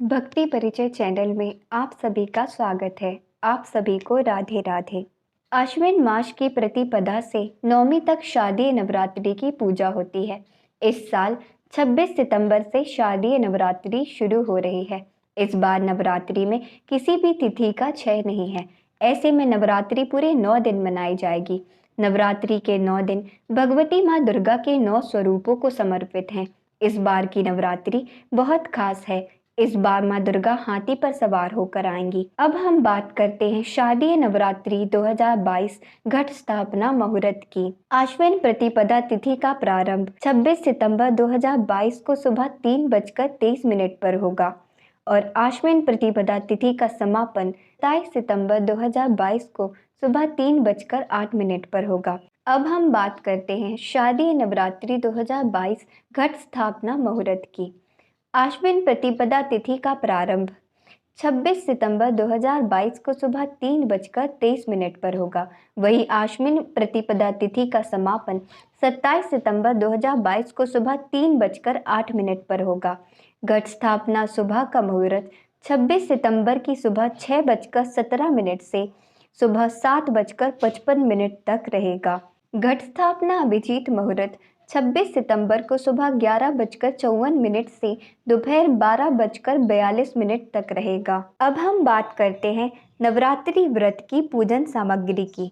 भक्ति परिचय चैनल में आप सभी का स्वागत है। आप सभी को राधे राधे। आश्विन मास की प्रतिपदा से नवमी तक शारदीय नवरात्रि की पूजा होती है। इस साल 26 सितंबर से शारदीय नवरात्रि शुरू हो रही है। इस बार नवरात्रि में किसी भी तिथि का क्षय नहीं है। ऐसे में नवरात्रि पूरे 9 दिन मनाई जाएगी। नवरात्रि के 9 दिन भगवती माँ दुर्गा के 9 स्वरूपों को समर्पित हैं। इस बार की नवरात्रि बहुत खास है। इस बार माँ दुर्गा हाथी पर सवार होकर आएंगी। अब हम बात करते हैं शारदीय नवरात्रि 2022 घट स्थापना मुहूर्त की। आश्विन प्रतिपदा तिथि का प्रारंभ 26 सितंबर 2022 को सुबह 3:23 पर होगा और आश्विन प्रतिपदा तिथि का समापन 27 सितंबर 2022 को सुबह 3:08 पर होगा। अब हम बात करते हैं शारदीय नवरात्रि 2022 घट स्थापना मुहूर्त की। आश्विन प्रतिपदा तिथि का प्रारंभ 26 सितंबर 2022 को सुबह 3:23 पर होगा। वही आश्विन प्रतिपदा तिथि का समापन 27 सितंबर 2022 को सुबह 3:08 पर होगा। घट स्थापना सुबह का मुहूर्त 26 सितंबर की सुबह 6:17 से सुबह 7:55 तक रहेगा। घट स्थापना अभिजीत मुहूर्त 26 सितंबर को सुबह 11:54 से दोपहर 12:42 तक रहेगा। अब हम बात करते हैं नवरात्रि व्रत की पूजन सामग्री की।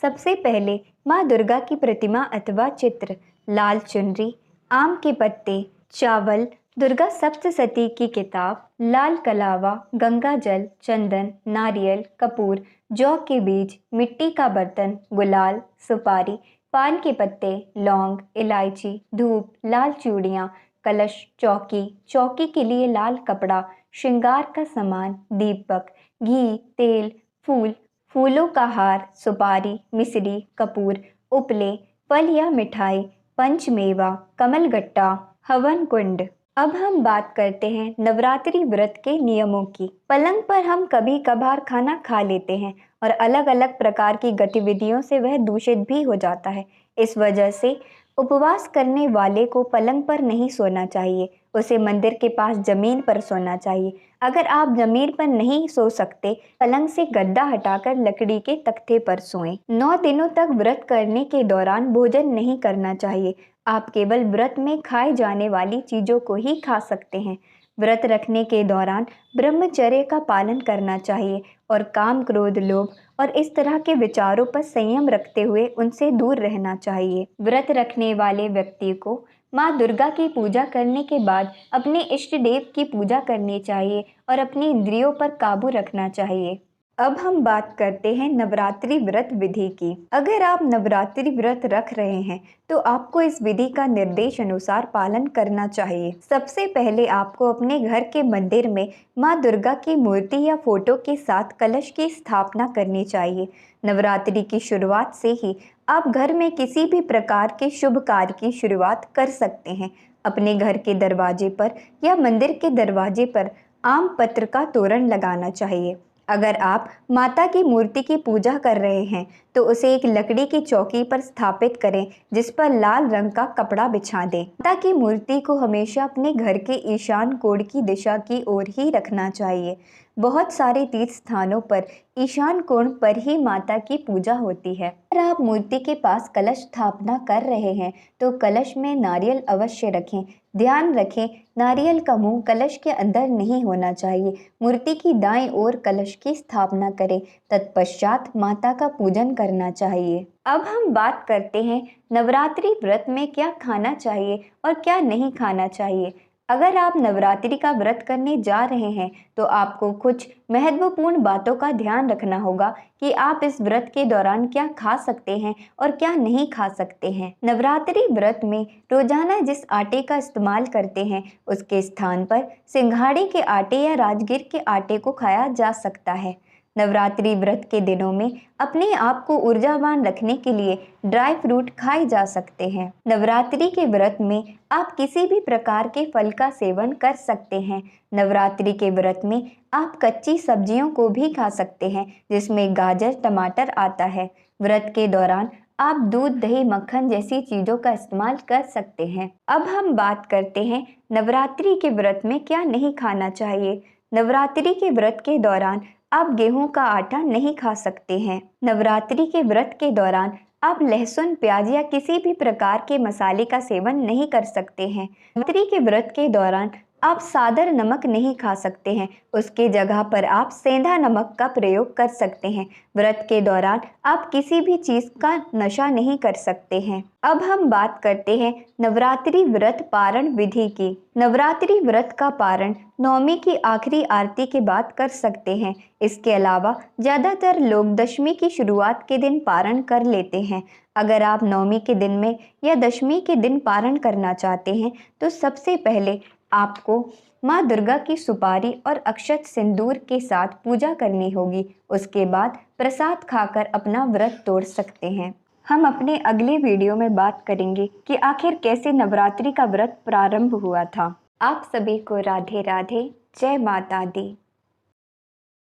सबसे पहले माँ दुर्गा की प्रतिमा अथवा चित्र, लाल चुनरी, आम के पत्ते, चावल, दुर्गा सप्तशती की किताब, लाल कलावा, गंगा जल, चंदन, नारियल, कपूर, जौ के बीज, मिट्टी का बर्तन, गुलाल, सुपारी, पान के पत्ते, लौंग, इलायची, धूप, लाल चूड़ियाँ, कलश, चौकी, चौकी के लिए लाल कपड़ा, श्रृंगार का सामान, दीपक, घी, तेल, फूल, फूलों का हार, सुपारी, मिश्री, कपूर, उपले, फल या मिठाई, पंचमेवा, कमलगट्टा, हवन कुंड। अब हम बात करते हैं नवरात्रि व्रत के नियमों की। पलंग पर हम कभी कभार खाना खा लेते हैं और अलग अलग प्रकार की गतिविधियों से वह दूषित भी हो जाता है। इस वजह से उपवास करने वाले को पलंग पर नहीं सोना चाहिए, उसे मंदिर के पास जमीन पर सोना चाहिए। अगर आप जमीन पर नहीं सो सकते, पलंग से गद्दा हटाकर लकड़ी के तख्ते पर सोएं। 9 दिनों तक व्रत करने के दौरान भोजन नहीं करना चाहिए। आप केवल व्रत में खाए जाने वाली चीजों को ही खा सकते हैं। व्रत रखने के दौरान ब्रह्मचर्य का पालन करना चाहिए और काम, क्रोध, लोभ और इस तरह के विचारों पर संयम रखते हुए उनसे दूर रहना चाहिए। व्रत रखने वाले व्यक्ति को माँ दुर्गा की पूजा करने के बाद अपने इष्ट देव की पूजा करनी चाहिए और अपनी इंद्रियों पर काबू रखना चाहिए। अब हम बात करते हैं नवरात्रि व्रत विधि की। अगर आप नवरात्रि व्रत रख रहे हैं तो आपको इस विधि का निर्देश अनुसार पालन करना चाहिए। सबसे पहले आपको अपने घर के मंदिर में माँ दुर्गा की मूर्ति या फोटो के साथ कलश की स्थापना करनी चाहिए। नवरात्रि की शुरुआत से ही आप घर में किसी भी प्रकार के शुभ कार्य की शुरुआत कर सकते हैं। अपने घर के दरवाजे पर या मंदिर के दरवाजे पर आम पत्र का तोरण लगाना चाहिए। अगर आप माता की मूर्ति की पूजा कर रहे हैं तो उसे एक लकड़ी की चौकी पर स्थापित करें जिस पर लाल रंग का कपड़ा बिछा दें। माता की मूर्ति को हमेशा अपने घर के ईशान कोण की दिशा की ओर ही रखना चाहिए। बहुत सारे तीर्थ स्थानों पर ईशान कोण पर ही माता की पूजा होती है। अगर आप मूर्ति के पास कलश स्थापना कर रहे हैं तो कलश में नारियल अवश्य रखें। ध्यान रखें, नारियल का मुंह कलश के अंदर नहीं होना चाहिए। मूर्ति की दाईं ओर कलश की स्थापना करें। तत्पश्चात माता का पूजन करना चाहिए। अब हम बात करते हैं नवरात्रि व्रत में क्या खाना चाहिए और क्या नहीं खाना चाहिए। अगर आप नवरात्रि का व्रत करने जा रहे हैं तो आपको कुछ महत्वपूर्ण बातों का ध्यान रखना होगा कि आप इस व्रत के दौरान क्या खा सकते हैं और क्या नहीं खा सकते हैं। नवरात्रि व्रत में रोजाना जिस आटे का इस्तेमाल करते हैं उसके स्थान पर सिंघाड़े के आटे या राजगिर के आटे को खाया जा सकता है। नवरात्रि व्रत के दिनों में अपने आप को ऊर्जावान रखने के लिए ड्राई फ्रूट खाए जा सकते हैं। नवरात्रि के व्रत में आप किसी भी प्रकार के फल का सेवन कर सकते हैं। नवरात्रि के व्रत में आप कच्ची सब्जियों को भी खा सकते हैं जिसमें गाजर, टमाटर आता है। व्रत के दौरान आप दूध, दही, मक्खन जैसी चीजों का इस्तेमाल कर सकते हैं। अब हम बात करते हैं नवरात्रि के व्रत में क्या नहीं खाना चाहिए। नवरात्रि के व्रत के दौरान आप गेहूं का आटा नहीं खा सकते हैं। नवरात्रि के व्रत के दौरान आप लहसुन, प्याज या किसी भी प्रकार के मसाले का सेवन नहीं कर सकते हैं। नवरात्रि के व्रत के दौरान आप सादर नमक नहीं खा सकते हैं, उसके जगह पर आप सेंधा नमक का प्रयोग कर सकते हैं। व्रत के दौरान आप किसी भी चीज का नशा नहीं कर सकते हैं। अब हम बात करते हैं नवरात्रि व्रत पारण विधि की। नवरात्रि व्रत का पारण नवमी की आखिरी आरती के बाद कर सकते हैं। इसके अलावा ज्यादातर लोग दशमी की शुरुआत के दिन पारण कर लेते हैं। अगर आप नवमी के दिन में या दशमी के दिन पारण करना चाहते हैं तो सबसे पहले आपको माँ दुर्गा की सुपारी और अक्षत सिंदूर के साथ पूजा करनी होगी। उसके बाद प्रसाद खाकर अपना व्रत तोड़ सकते हैं। हम अपने अगले वीडियो में बात करेंगे कि आखिर कैसे नवरात्रि का व्रत प्रारंभ हुआ था। आप सभी को राधे राधे। जय माता दी।